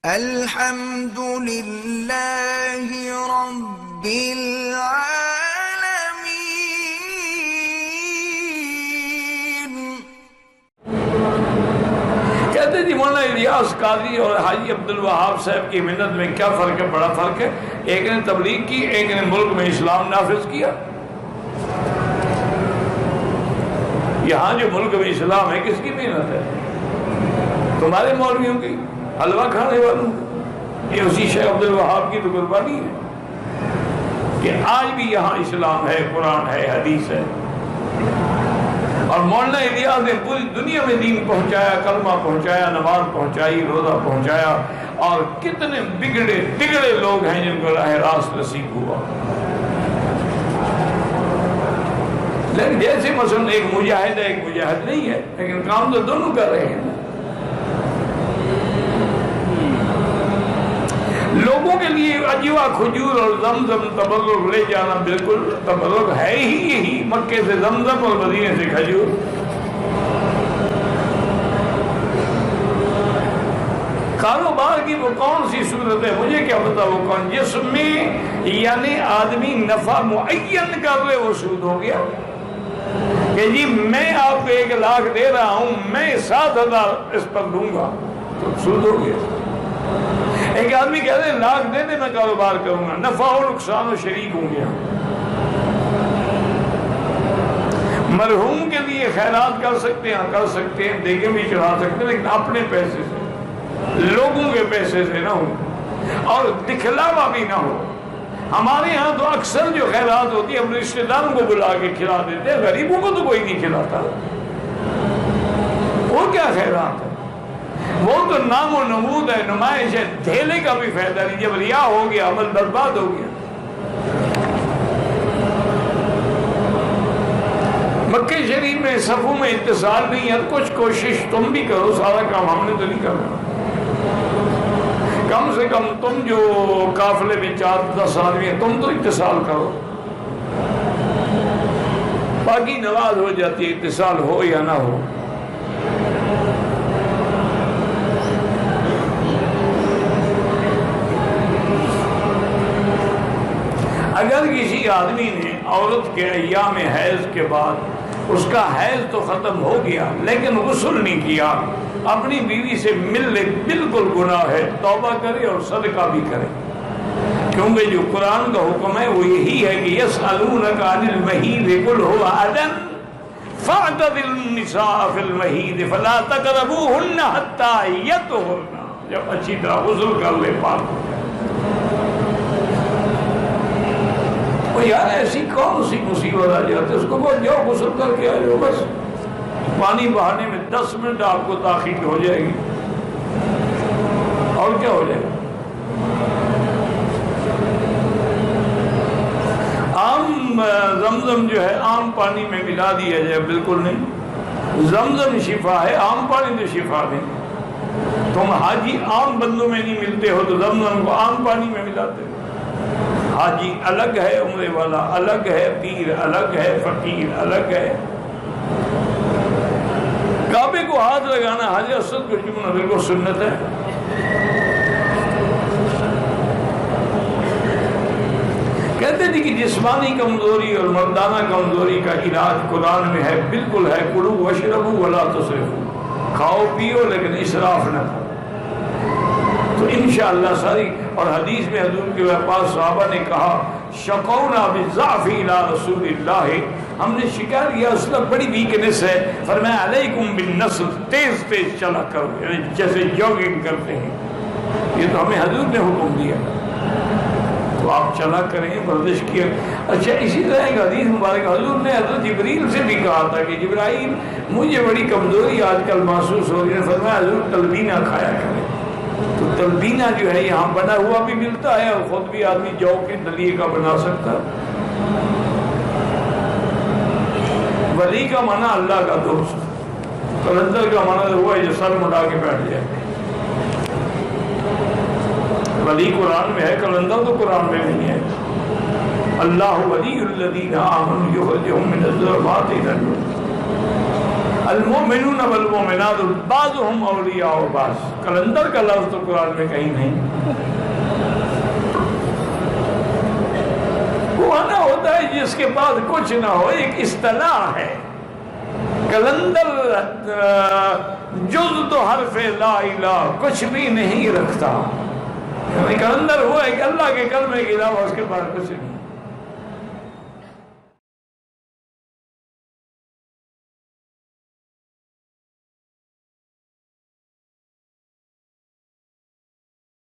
الحمد للہ رب العالمین۔ کہتے جی مولانا الیاس قاضی اور حاجی عبدالوہاب صاحب کی محنت میں کیا فرق ہے؟ بڑا فرق ہے۔ ایک نے تبلیغ کی، ایک نے ملک میں اسلام نافذ کیا۔ یہاں جو ملک میں اسلام ہے کس کی محنت ہے؟ تمہارے مولویوں کی، حلوہ کھانے والوں کی۔ یہ اسی شیخ عبدالوہاب کی تو قربانی ہے کہ آج بھی یہاں اسلام ہے، قرآن ہے، حدیث ہے۔ اور مولانا الیاس نے پوری دنیا میں دین پہنچایا، کلمہ پہنچایا، نماز پہنچائی، روزہ پہنچایا، اور کتنے بگڑے تگڑے لوگ ہیں جن کو راہ راست نصیب ہوا۔ لیکن جیسے مثلا ایک مجاہد ہے، ایک مجاہد نہیں ہے، لیکن کام تو دونوں کر رہے ہیں۔ لوگوں کے لیے اجوا، کھجور اور زمزم تبرک لے جانا بالکل تبرک ہے ہی یہی، مکے سے زمزم اور مدینے سے کھجور۔ کاروبار کی وہ کون سی صورت ہے؟ مجھے کیا پتا وہ کون، جس میں یعنی آدمی نفع معین کر لے وہ سود ہو گیا کہ جی میں آپ کو 1 لاکھ دے رہا ہوں، میں 7,000 اس پر دوں گا، تو سود ہو گیا۔ ایک آدمی کہتے ہیں لاکھ دے دے میں کاروبار کروں گا، نفع و نقصان و شریک ہوں گیا۔ مرحوم کے لیے خیرات کر سکتے ہیں، کر سکتے ہیں، دیگیں بھی چڑھا سکتے ہیں، لیکن اپنے پیسے سے، لوگوں کے پیسے سے نہ ہو، اور دکھلاوا بھی نہ ہو۔ ہمارے ہاں تو اکثر جو خیرات ہوتی ہے ہم رشتہ داروں کو بلا کے کھلا دیتے ہیں، غریبوں کو تو کوئی نہیں کھلاتا۔ وہ کیا خیرات ہے؟ وہ تو نام و نمود ہے، نمائش ہے، دھیلے کا بھی فائدہ نہیں۔ جب ریا ہو گیا عمل برباد ہو گیا۔ مکہ شریف میں صفوں میں اتصال نہیں ہے، کچھ کوشش تم بھی کرو، سارا کام ہم نے تو نہیں کرنا۔ کم سے کم تم جو قافلے میں 4-10 آدمی ہیں تم تو اتصال کرو، باقی نواز ہو جاتی ہے، اتصال ہو یا نہ ہو۔ اگر کسی آدمی نے عورت کے ایام حیض کے بعد اس کا حیض تو ختم ہو گیا لیکن غسل نہیں کیا، اپنی بیوی سے مل لے، بالکل گناہ ہے، توبہ کرے اور صدقہ بھی کرے، کیونکہ جو قرآن کا حکم ہے وہ یہی ہے کہ یسألونک عن المحیض قل هو أذى فاعتزلوا النساء في المحیض فلا تقربوهن حتى يطهرن۔ جب اچھی طرح غسل کر لے، پاک ہو جائے۔ یار ایسی کون سی مصیبت آ جاتی ہے؟ اس کو بس جاؤ غسل کر کے آ جاؤ، بس پانی بہانے میں 10 منٹ آپ کو تاخیر ہو جائے گی، اور کیا ہو جائے گا۔ عام زمزم جو ہے عام پانی میں ملا دیا جائے، بالکل نہیں۔ زمزم شفا ہے، عام پانی تو شفا نہیں۔ تم حاجی عام بندوں میں نہیں ملتے ہو تو زمزم کو عام پانی میں ملاتے ہو۔ حاجی الگ ہے، عمرے والا الگ ہے، پیر الگ ہے، فقیر الگ ہے۔ کعبے کو ہاتھ لگانا حاجی اسود کو چومنا بالکل سنت ہے۔ کہتے تھے کہ جسمانی کمزوری اور مردانہ کمزوری کا علاج قرآن میں ہے، بالکل ہے، کلوا واشربوا ولا تسرفوا، کھاؤ پیو لیکن اسراف نہ کرو۔ تو انشاءاللہ ساری، اور حدیث میں حضور کے پاس صحابہ نے کہا شقونا بالضعف الى رسول اللہ، ہم نے شکار کیا اس کا بڑی ویکنس ہے، فرمایا علیکم بالنصر، تیز تیز چلا کرو، یعنی جیسے جوگنگ کرتے ہیں، یہ تو ہمیں حضور نے حکم دیا، تو آپ چلا کریں، ورزش کیا۔ اچھا اسی طرح ایک حدیث مبارک حضور نے حضرت جبریل سے بھی کہا تھا کہ جبرائیل مجھے بڑی کمزوری آج کل محسوس ہو رہی ہے، فرمایا حضور تلبینہ کھایا کریں۔ تو تلبینہ جو ہے یہاں بنا ہوا بھی ملتا ہے، اور خود بھی آدمی جو کے دلیے کا بنا سکتا ہے۔ ولی کا معنی اللہ کا دوست، قلندر کا معنی ہوا ہے جو سر مڑا کے بیٹھ جائے۔ ولی قرآن میں ہے، قلندر تو قرآن میں نہیں ہے۔ اللہ ولی الذین آمنوا یخرجہم من الظلمات الی النور۔ المؤمنون والمؤمنات بعضهم اولیاء بعض، کلندر کا لفظ تو قرآن میں کہیں نہیں۔ وہ نہ ہوتا ہے جس کے بعد کچھ نہ ہو، ایک اصطلاح ہے۔ کلندر جز تو حرف لا الہ کچھ بھی نہیں رکھتا، یعنی کلندر ہوا ہے کہ اللہ کے کلمے کے علاوہ اس کے بعد کچھ نہیں۔